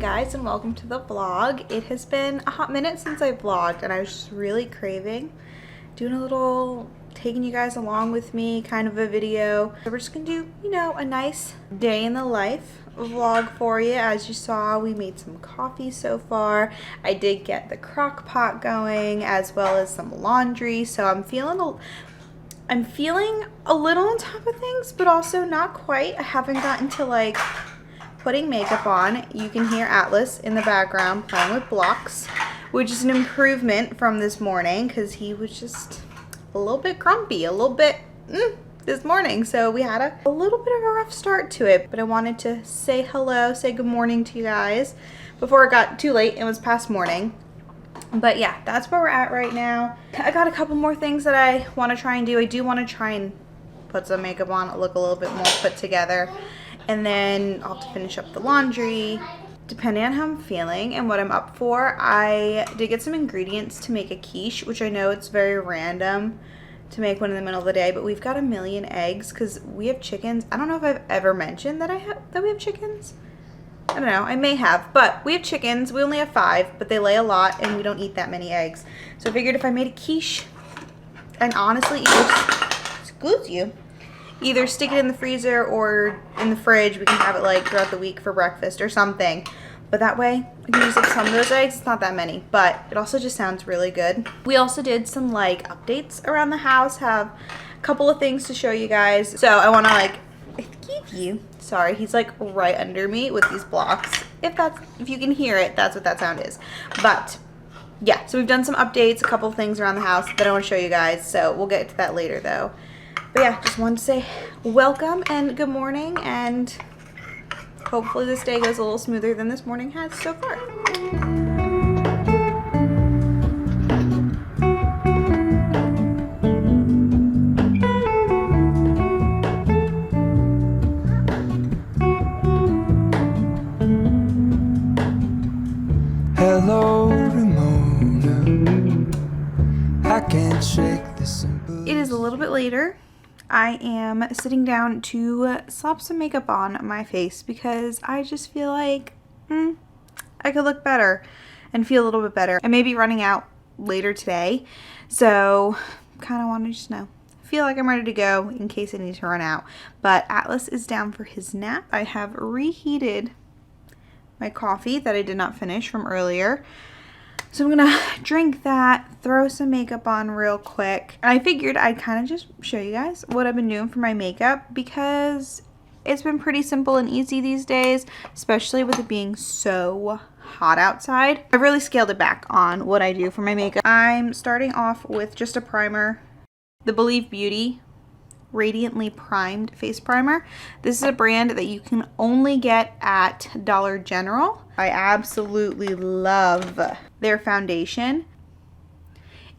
Guys, and welcome to the vlog. It has been a hot minute since I vlogged, and I was just really craving doing a little taking you guys along with me kind of a video. So we're just gonna do, you know, a nice day in the life vlog for you. As you saw, we made some coffee so far. I did get the crock pot going as well as some laundry, so I'm feeling a little on top of things, but also not quite. I haven't gotten to like putting makeup on. You can hear Atlas in the background playing with blocks, which is an improvement from this morning because he was just a little bit grumpy, a little bit this morning. So we had a little bit of a rough start to it, but I wanted to say hello, say good morning to you guys before it got too late. It was past morning. But yeah, that's where we're at right now. I got a couple more things that I want to try and do. I do want to try and put some makeup on, look a little bit more put together. And then I'll have to finish up the laundry, depending on how I'm feeling and what I'm up for. I did get some ingredients to make a quiche, which I know it's very random to make one in the middle of the day, but we've got 1,000,000 eggs because we have chickens. I don't know if I've ever mentioned that we have chickens. I don't know, I may have, but we have chickens. We only have 5, but they lay a lot and we don't eat that many eggs. So I figured if I made a quiche, and honestly, either stick it in the freezer or in the fridge. We can have it like throughout the week for breakfast or something. But that way I can use up some of those eggs. It's not that many, but it also just sounds really good. We also did some like updates around the house, have a couple of things to show you guys. So I want to like give you, sorry, he's like right under me with these blocks. If you can hear it, that's what that sound is. But yeah, so we've done some updates, a couple of things around the house that I want to show you guys. So we'll get to that later though. But yeah, just wanted to say welcome and good morning, and hopefully this day goes a little smoother than this morning has so far. Hello, Ramona. I can't shake this. It is a little bit later. I am sitting down to slap some makeup on my face because I just feel like I could look better and feel a little bit better. I may be running out later today, so kind of want to just feel like I'm ready to go in case I need to run out. But Atlas is down for his nap. I have reheated my coffee that I did not finish from earlier. So I'm gonna drink that, throw some makeup on real quick. And I figured I'd kind of just show you guys what I've been doing for my makeup because it's been pretty simple and easy these days, especially with it being so hot outside. I've really scaled it back on what I do for my makeup. I'm starting off with just a primer, the Believe Beauty Radiantly Primed Face Primer. This is a brand that you can only get at Dollar General. I absolutely love their foundation.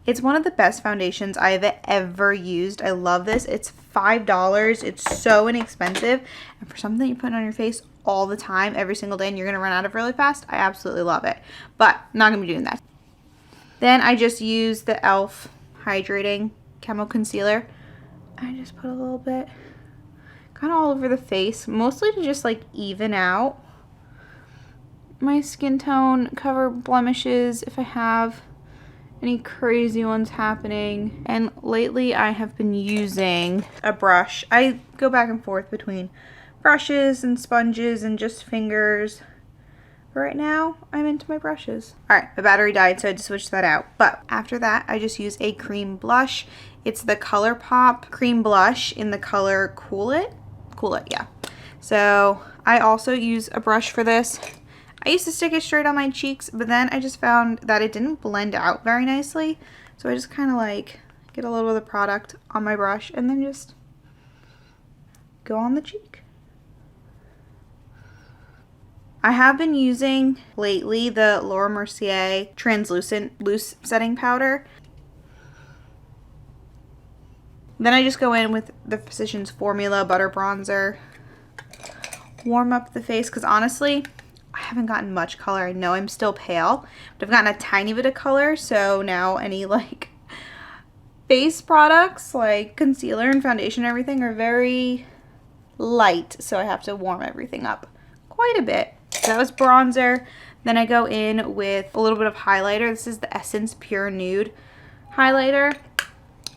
It's one of the best foundations I've ever used. I love this. It's $5. It's so inexpensive. And for something you put on your face all the time, every single day, and you're going to run out of really fast, I absolutely love it. But I'm not going to be doing that. Then I just use the e.l.f. Hydrating Camo Concealer. I just put a little bit kind of all over the face, mostly to just like even out my skin tone, cover blemishes if I have any crazy ones happening. And lately I have been using a brush. I go back and forth between brushes and sponges and just fingers. Right now I'm into my brushes. All right, my battery died, so I had to switch that out. But after that, I just use a cream blush. It's the ColourPop cream blush in the color Cool It, yeah. So I also use a brush for this. I used to stick it straight on my cheeks, but then I just found that it didn't blend out very nicely. So I just kind of like get a little bit of the product on my brush and then just go on the cheek. I have been using lately the Laura Mercier translucent loose setting powder. Then I just go in with the Physicians Formula Butter Bronzer. Warm up the face, because honestly, I haven't gotten much color. I know I'm still pale, but I've gotten a tiny bit of color, so now any like face products like concealer and foundation and everything are very light, so I have to warm everything up quite a bit. So that was bronzer. Then I go in with a little bit of highlighter. This is the Essence Pure Nude highlighter.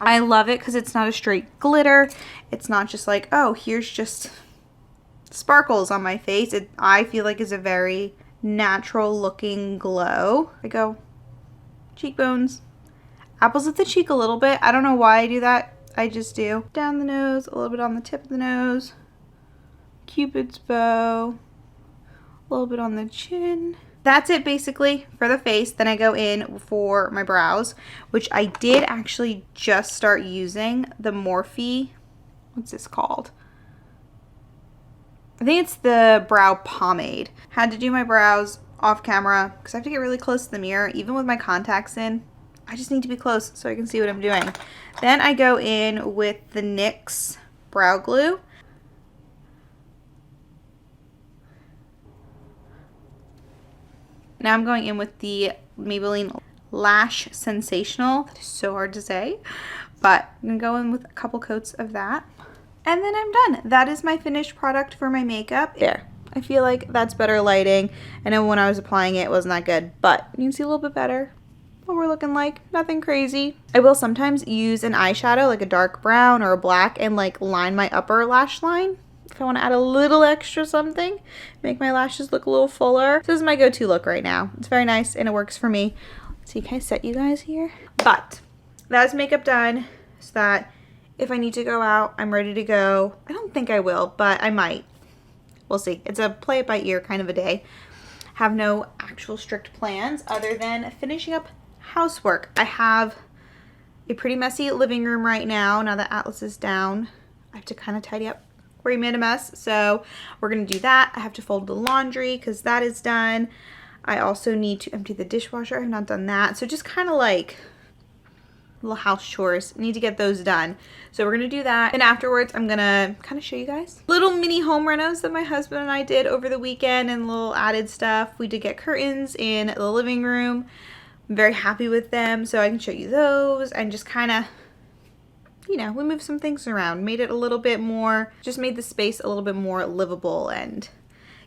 I love it because it's not a straight glitter. It's not just like, oh, here's just sparkles on my face. I feel like it's a very natural looking glow. I go cheekbones, apples of the cheek a little bit. I don't know why I do that. I just do. Down the nose, a little bit on the tip of the nose. Cupid's bow. A little bit on the chin. That's it basically for the face. Then I go in for my brows, which I did actually just start using the Morphe. What's this called? I think it's the brow pomade. Had to do my brows off camera because I have to get really close to the mirror. Even with my contacts in, I just need to be close so I can see what I'm doing. Then I go in with the NYX brow glue. Now I'm going in with the Maybelline Lash Sensational. That is so hard to say, but I'm gonna go in with a couple coats of that. And then I'm done. That is my finished product for my makeup. There. I feel like that's better lighting. I know when I was applying it, it wasn't that good, but you can see a little bit better what we're looking like. Nothing crazy. I will sometimes use an eyeshadow, like a dark brown or a black, and like line my upper lash line. If I want to add a little extra something, make my lashes look a little fuller. So this is my go-to look right now. It's very nice and it works for me. So can I set you guys here? But that's makeup done so that if I need to go out, I'm ready to go. I don't think I will, but I might. We'll see. It's a play it by ear kind of a day. Have no actual strict plans other than finishing up housework. I have a pretty messy living room right now that Atlas is down. I have to kind of tidy up where he made a mess, so we're gonna do that. I have to fold the laundry because that is done. I also need to empty the dishwasher. I have not done that, so just kind of like little house chores. Need to get those done, so we're gonna do that. And afterwards I'm gonna kind of show you guys little mini home renos that my husband and I did over the weekend and little added stuff. We did get curtains in the living room. I'm very happy with them, so I can show you those and just kind of, you know, we moved some things around, made it a little bit more, just made the space a little bit more livable and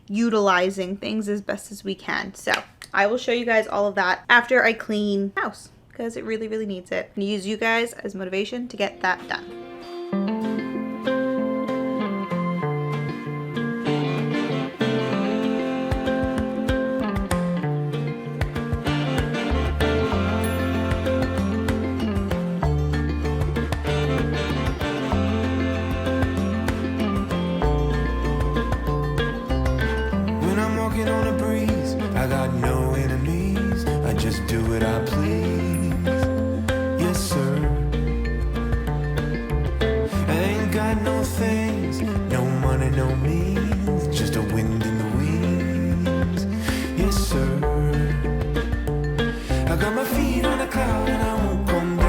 utilizing things as best as we can. So I will show you guys all of that after I clean the house because it really, really needs it. And use you guys as motivation to get that done. On a breeze, I got no enemies. I just do what I please. Yes, sir. I ain't got no things, no money, no means. Just a wind in the wings. Yes, sir. I got my feet on a cloud and I won't come down.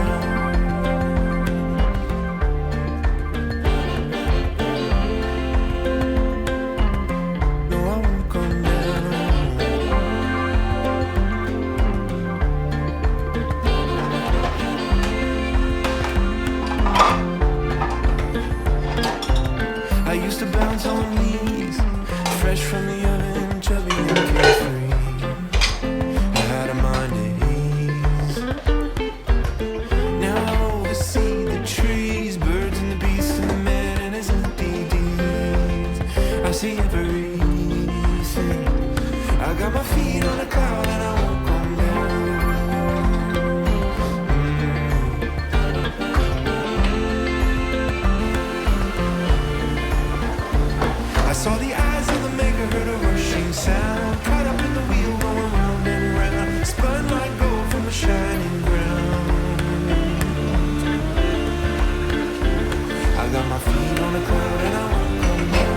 fresh from the oven, chubby and carefree. I had a mind at ease. Now I oversee the trees, birds and the beasts and the man and his empty deeds. I see everything. I got my feet on a cloud and I won't come down. I saw the eyes of the maker, heard a rushing sound, caught up in the wheel going round and round, spun like gold from a shining ground. I got my feet on a cloud and I won't come down.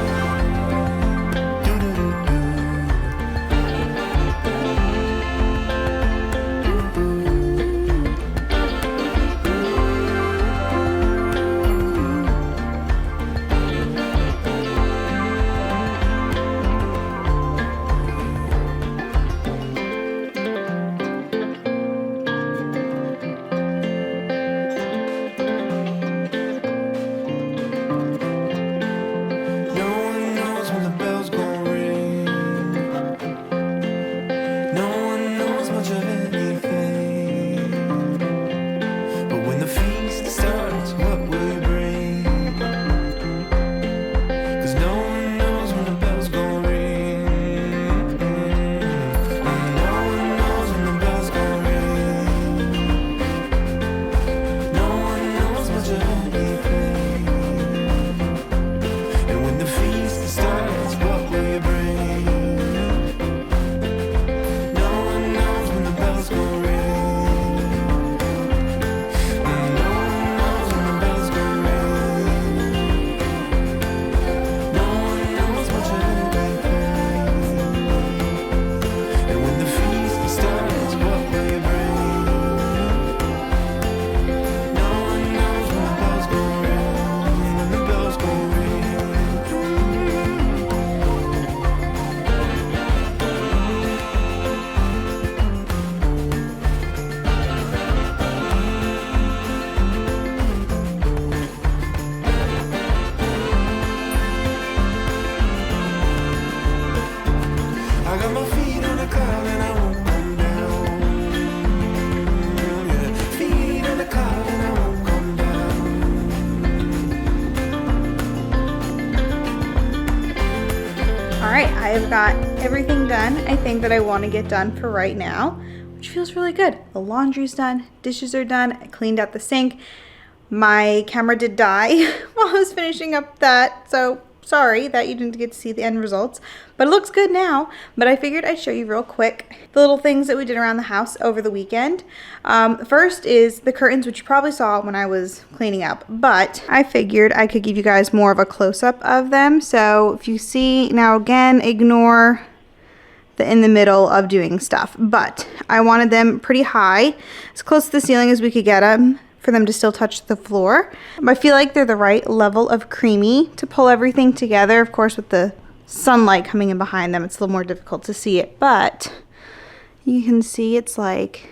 I've got everything done I think that I want to get done for right now, which feels really good. The laundry's done, dishes are done, I cleaned out the sink. My camera did die while I was finishing up that, so sorry that you didn't get to see the end results, but it looks good now. But I figured I'd show you real quick the little things that we did around the house over the weekend. First is the curtains, which you probably saw when I was cleaning up, but I figured I could give you guys more of a close-up of them. So if you see, now again, ignore the in the middle of doing stuff, but I wanted them pretty high, as close to the ceiling as we could get them, for them to still touch the floor. I feel like they're the right level of creamy to pull everything together. Of course, with the sunlight coming in behind them, it's a little more difficult to see it, but you can see it's like,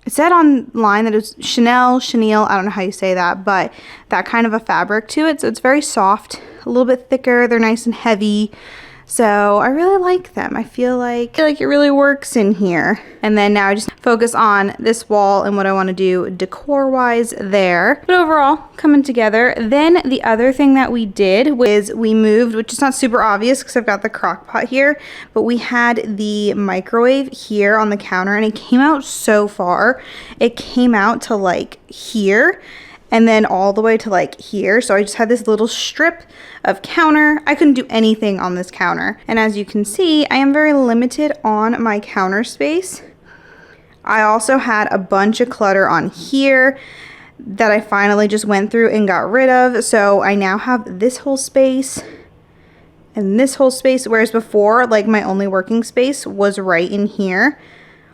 it said online that it's chenille, I don't know how you say that, but that kind of a fabric to it. So it's very soft, a little bit thicker, they're nice and heavy. So I really like them. I feel like it really works in here. And then now I just focus on this wall and what I want to do decor-wise there. But overall, coming together. Then the other thing that we did was we moved, which is not super obvious because I've got the crock pot here, but we had the microwave here on the counter and it came out so far. It came out to like here, and then all the way to like here. So I just had this little strip of counter. I couldn't do anything on this counter. And as you can see, I am very limited on my counter space. I also had a bunch of clutter on here that I finally just went through and got rid of. So I now have this whole space and this whole space, whereas before, like my only working space was right in here,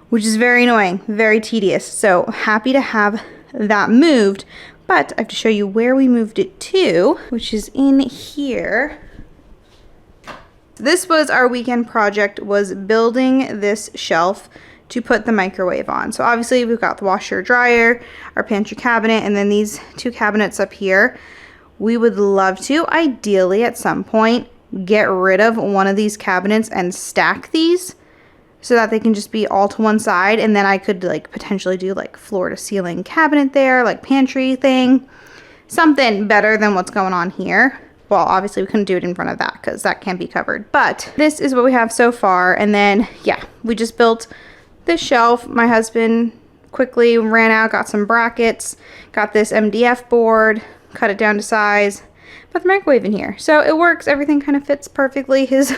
which is very annoying, very tedious. So happy to have that moved. But I have to show you where we moved it to, which is in here. This was our weekend project, was building this shelf to put the microwave on. So obviously we've got the washer dryer, our pantry cabinet, and then these two cabinets up here. We would love to, ideally at some point, get rid of one of these cabinets and stack these so that they can just be all to one side, and then I could like potentially do like floor to ceiling cabinet there, like pantry thing, something better than what's going on here. Well, obviously we couldn't do it in front of that because that can't be covered, but this is what we have so far. And then yeah, we just built this shelf. My husband quickly ran out, got some brackets, got this MDF board, cut it down to size, put the microwave in here. So it works, everything kind of fits perfectly. His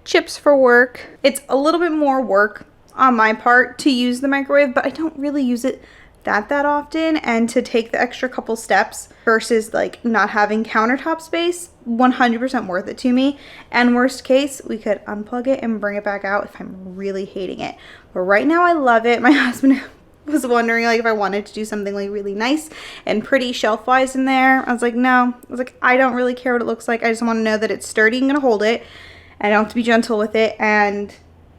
chips for work. It's a little bit more work on my part to use the microwave, but I don't really use it that often, and to take the extra couple steps versus like not having countertop space, 100% worth it to me. And worst case, we could unplug it and bring it back out if I'm really hating it. But right now I love it. My husband was wondering like if I wanted to do something like really nice and pretty shelf wise in there. I was like, no. I was like, I don't really care what it looks like. I just want to know that it's sturdy and gonna hold it. I don't have to be gentle with it, and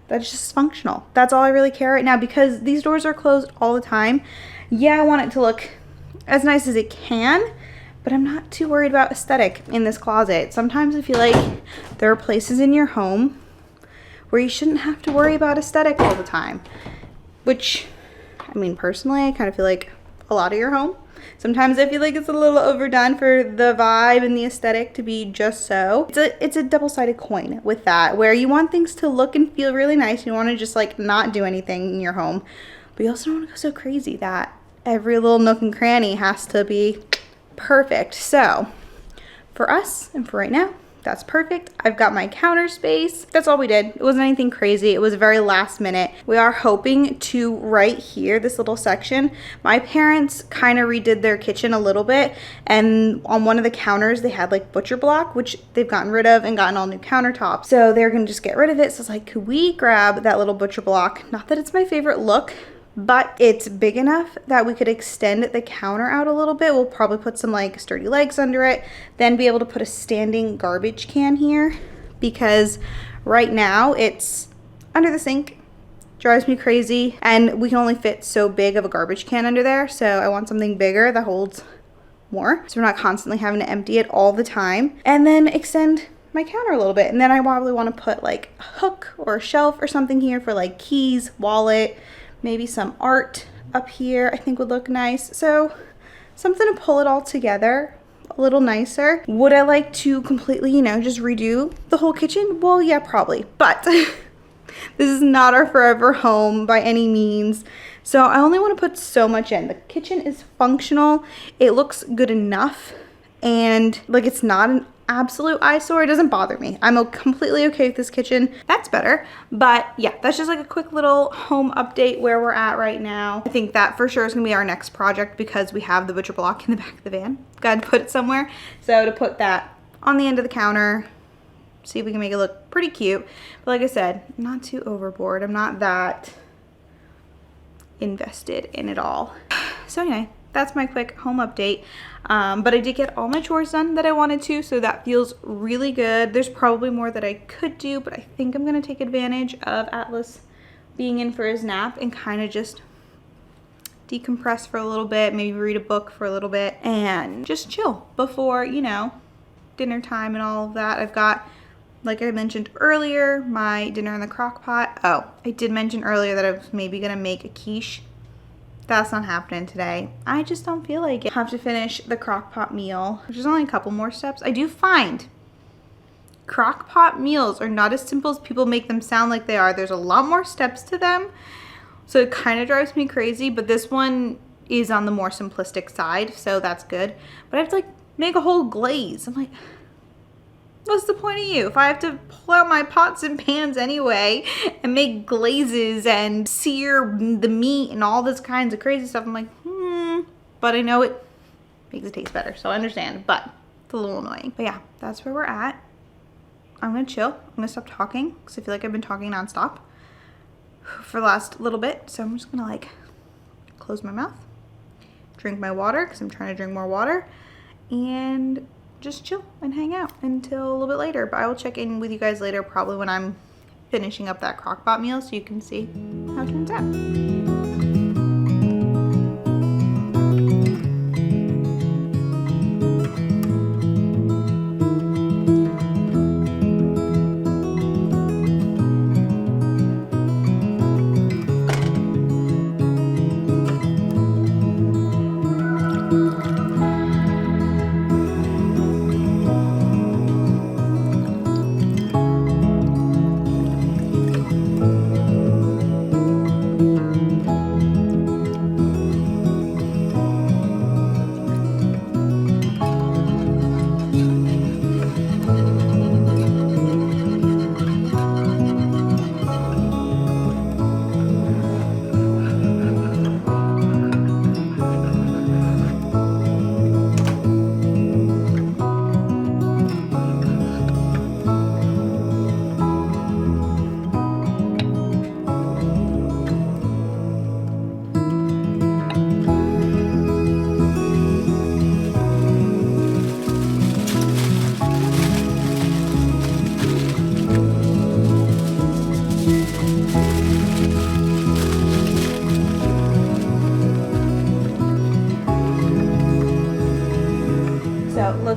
that's just functional. That's all I really care right now, because these doors are closed all the time. Yeah, I want it to look as nice as it can, but I'm not too worried about aesthetic in this closet. Sometimes I feel like there are places in your home where you shouldn't have to worry about aesthetic all the time, which, I mean, personally, I kind of feel like a lot of your home. Sometimes I feel like it's a little overdone for the vibe and the aesthetic to be just so. It's a double-sided coin with that, where you want things to look and feel really nice. You want to just like not do anything in your home, but you also don't want to go so crazy that every little nook and cranny has to be perfect. So for us and for right now, that's perfect. I've got my counter space. That's all we did. It wasn't anything crazy. It was very last minute. We are hoping to, right here, this little section, my parents kind of redid their kitchen a little bit, and on one of the counters they had like butcher block, which they've gotten rid of and gotten all new countertops. So they're gonna just get rid of it. So it's like, could we grab that little butcher block? Not that it's my favorite look, but it's big enough that we could extend the counter out a little bit. We'll probably put some like sturdy legs under it, then be able to put a standing garbage can here, because right now it's under the sink. Drives me crazy, and we can only fit so big of a garbage can under there, so I want something bigger that holds more, so we're not constantly having to empty it all the time. And then extend my counter a little bit, and then I probably want to put like a hook or a shelf or something here for like keys, wallet, maybe some art up here I think would look nice. So something to pull it all together a little nicer. Would I like to completely, you know, just redo the whole kitchen? Well, yeah, probably, but this is not our forever home by any means. So I only want to put so much in. The kitchen is functional. It looks good enough, and like it's not an absolute eyesore. It doesn't bother me. I'm completely okay with this kitchen. That's better. But yeah, that's just like a quick little home update where we're at right now. I think that for sure is gonna be our next project, because we have the butcher block in the back of the van. Got to put it somewhere. So to put that on the end of the counter, see if we can make it look pretty cute. But like I said, not too overboard. I'm not that invested in it all. So anyway, that's my quick home update. But I did get all my chores done that I wanted to, so that feels really good. There's probably more that I could do, but I think I'm gonna take advantage of Atlas being in for his nap and kind of just decompress for a little bit, maybe read a book for a little bit, and just chill before, you know, dinner time and all of that. I've got, like I mentioned earlier, my dinner in the crock pot. Oh, I did mention earlier that I was maybe gonna make a quiche. That's not happening today. I just don't feel like it. I have to finish the crock pot meal, which is only a couple more steps. I do find crock pot meals are not as simple as people make them sound like they are. There's a lot more steps to them, so it kind of drives me crazy, but this one is on the more simplistic side, so that's good. But I have to like make a whole glaze. I'm like, what's the point of you? If I have to pull out my pots and pans anyway and make glazes and sear the meat and all this kinds of crazy stuff, I'm like, but I know it makes it taste better, so I understand, but it's a little annoying. But yeah, that's where we're at. I'm gonna chill. I'm gonna stop talking because I feel like I've been talking nonstop for the last little bit. So I'm just gonna like close my mouth, drink my water because I'm trying to drink more water, and just chill and hang out until a little bit later. But I will check in with you guys later, probably when I'm finishing up that crock pot meal, so you can see how it turns out.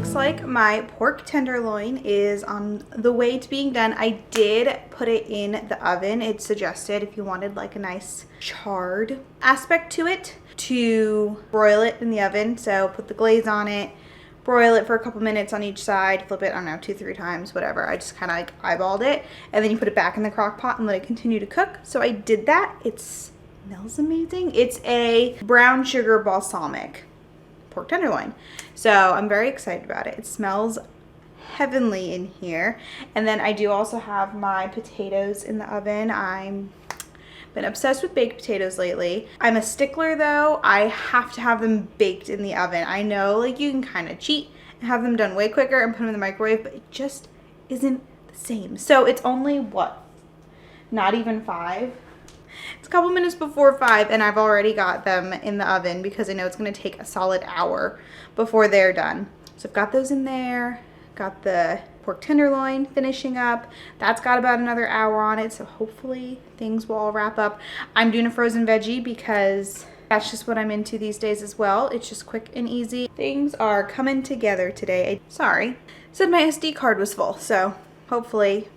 looks like my pork tenderloin is on the way to being done. I did put it in the oven. It's suggested if you wanted like a nice charred aspect to it, to broil it in the oven. So put the glaze on it, broil it for a couple minutes on each side, flip it, I don't know, 2-3 times, whatever. I just kind of like eyeballed it, and then you put it back in the crock pot and let it continue to cook. So I did that. It smells amazing. It's a brown sugar balsamic pork tenderloin. So I'm very excited about it. It smells heavenly in here. And then I do also have my potatoes in the oven. I'm been obsessed with baked potatoes lately. I'm a stickler though. I have to have them baked in the oven. I know like you can kind of cheat and have them done way quicker and put them in the microwave, but it just isn't the same. So it's only what? Not even 5. It's a couple minutes before 5 and I've already got them in the oven because I know it's gonna take a solid hour before they're done. So I've got those in there, got the pork tenderloin finishing up. That's got about another hour on it, so hopefully things will all wrap up. I'm doing a frozen veggie because that's just what I'm into these days as well. It's just quick and easy. Things are coming together today. Sorry, said my SD card was full, so hopefully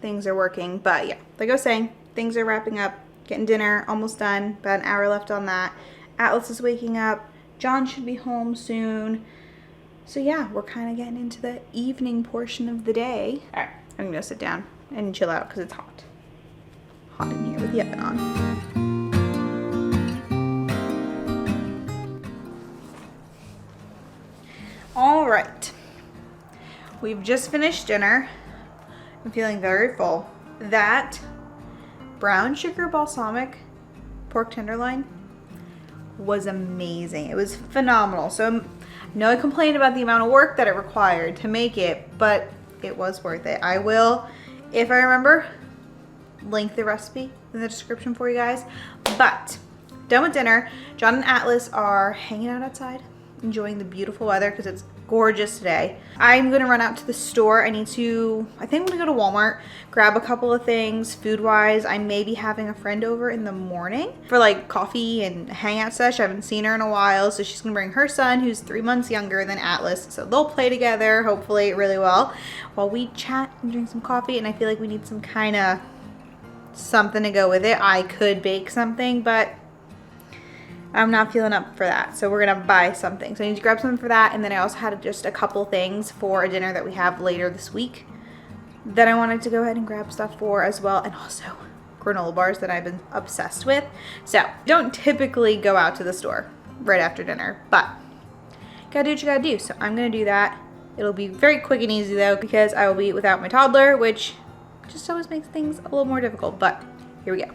things are working. But yeah, like I was saying, things are wrapping up. Getting dinner almost done, about an hour left on that. Atlas is waking up. John should be home soon. So yeah, we're kind of getting into the evening portion of the day. All right, I'm gonna go sit down and chill out because it's hot. Hot in here with the oven on. All right, we've just finished dinner. I'm feeling very full. That brown sugar balsamic pork tenderloin was amazing. It was phenomenal. So I know I complained about the amount of work that it required to make it, but it was worth it. I will, if I remember, link the recipe in the description for you guys. But done with dinner. John and Atlas are hanging out outside, enjoying the beautiful weather because it's gorgeous today. I'm gonna run out to the store. I think I'm gonna go to Walmart, grab a couple of things food wise. I may be having a friend over in the morning for like coffee and hangout sesh. I haven't seen her in a while, so she's gonna bring her son who's 3 months younger than Atlas, so they'll play together hopefully really well while we chat and drink some coffee. And I feel like we need some kind of something to go with it. I could bake something, but I'm not feeling up for that, so we're gonna buy something. So I need to grab something for that, and then I also had just a couple things for a dinner that we have later this week that I wanted to go ahead and grab stuff for as well, and also granola bars that I've been obsessed with. So don't typically go out to the store right after dinner, but gotta do what you gotta do. So I'm gonna do that. It'll be very quick and easy though because I will be without my toddler, which just always makes things a little more difficult, but here we go.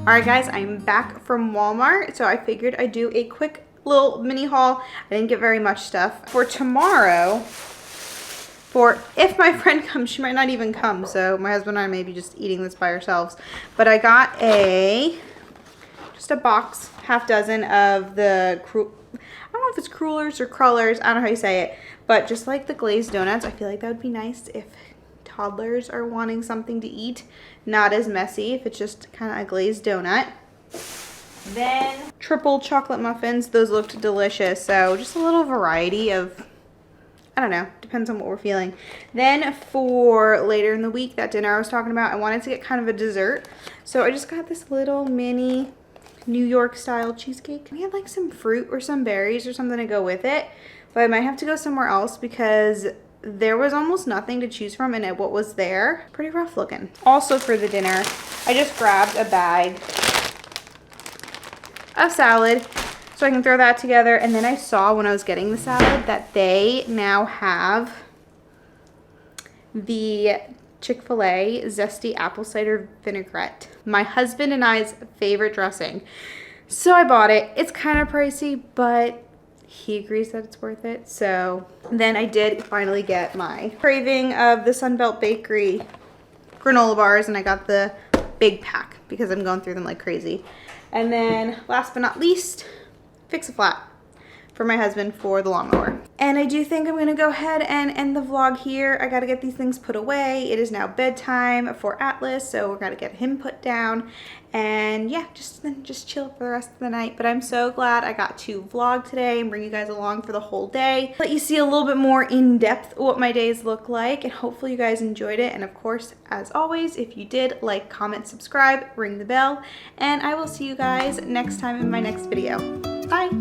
All right guys, I'm back from Walmart, so I figured I'd do a quick little mini haul. I didn't get very much stuff. For tomorrow, for if my friend comes, she might not even come, so my husband and I may be just eating this by ourselves. But I got just a box, half dozen of the, I don't know if it's crullers or crullers, I don't know how you say it, but just like the glazed donuts. I feel like that would be nice if toddlers are wanting something to eat, not as messy if it's just kind of a glazed donut. Then triple chocolate muffins, those looked delicious. So just a little variety of, I don't know, depends on what we're feeling. Then for later in the week, that dinner I was talking about, I wanted to get kind of a dessert, so I just got this little mini New York style cheesecake. We had like some fruit or some berries or something to go with it, but I might have to go somewhere else because there was almost nothing to choose from, and what was there, pretty rough looking. Also for the dinner, I just grabbed a bag of salad so I can throw that together. And then I saw when I was getting the salad that they now have the Chick-fil-A Zesty Apple Cider Vinaigrette. My husband and I's favorite dressing. So I bought it. It's kind of pricey, but he agrees that it's worth it. So then I did finally get my craving of the Sunbelt Bakery granola bars, and I got the big pack because I'm going through them like crazy. And then last but not least, Fix-A-Flat for my husband for the lawnmower. And I do think I'm gonna go ahead and end the vlog here. I gotta get these things put away. It is now bedtime for Atlas, so we're gonna get him put down. And yeah, just chill for the rest of the night. But I'm so glad I got to vlog today and bring you guys along for the whole day. Let you see a little bit more in depth what my days look like, and hopefully you guys enjoyed it. And of course, as always, if you did, like, comment, subscribe, ring the bell, and I will see you guys next time in my next video. Bye.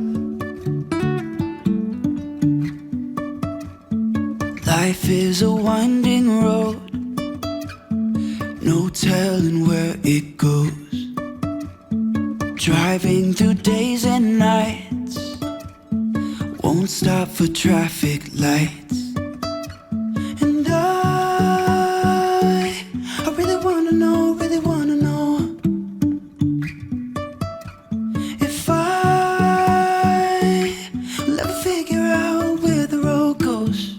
Life is a winding road, no telling where it goes. Driving through days and nights, won't stop for traffic lights. And I really wanna know if I will ever figure out where the road goes.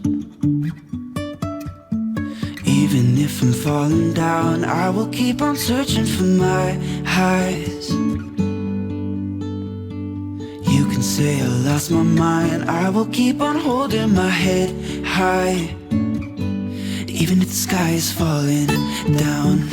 Even if I'm falling down, I will keep on searching for my highs. You can say I lost my mind, I will keep on holding my head high. Even if the sky is falling down.